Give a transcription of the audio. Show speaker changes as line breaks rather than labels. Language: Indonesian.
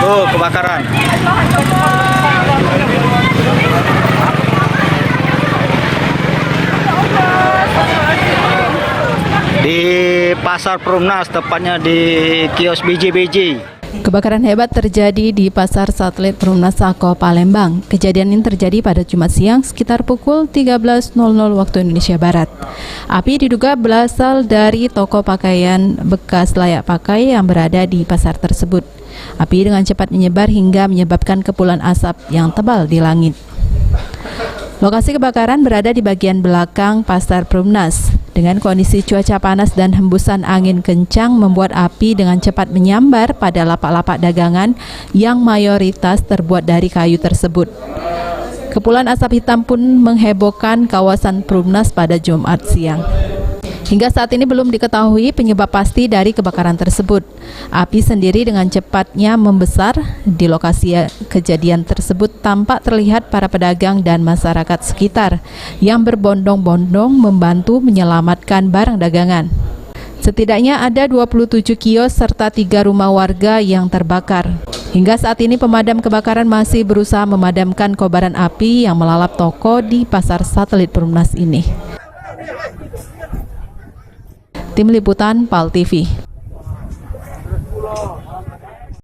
Oh, kebakaran. Di Pasar Perumnas, tepatnya di kios biji-biji.
Kebakaran hebat terjadi di Pasar Satelit Perumnas Sako, Palembang. Kejadian ini terjadi pada Jumat siang sekitar pukul 13.00 waktu Indonesia Barat. Api diduga berasal dari toko pakaian bekas layak pakai yang berada di pasar tersebut. Api dengan cepat menyebar hingga menyebabkan kepulan asap yang tebal di langit. Lokasi kebakaran berada di bagian belakang Pasar Perumnas. Dengan kondisi cuaca panas dan hembusan angin kencang membuat api dengan cepat menyambar pada lapak-lapak dagangan yang mayoritas terbuat dari kayu tersebut. Kepulan asap hitam pun menghebohkan kawasan Perumnas pada Jumat siang. Hingga saat ini belum diketahui penyebab pasti dari kebakaran tersebut. Api sendiri dengan cepatnya membesar. Di lokasi kejadian tersebut tampak terlihat para pedagang dan masyarakat sekitar yang berbondong-bondong membantu menyelamatkan barang dagangan. Setidaknya ada 27 kios serta 3 rumah warga yang terbakar. Hingga saat ini pemadam kebakaran masih berusaha memadamkan kobaran api yang melalap toko di Pasar Satelit Perumnas ini. Tim Liputan PAL TV.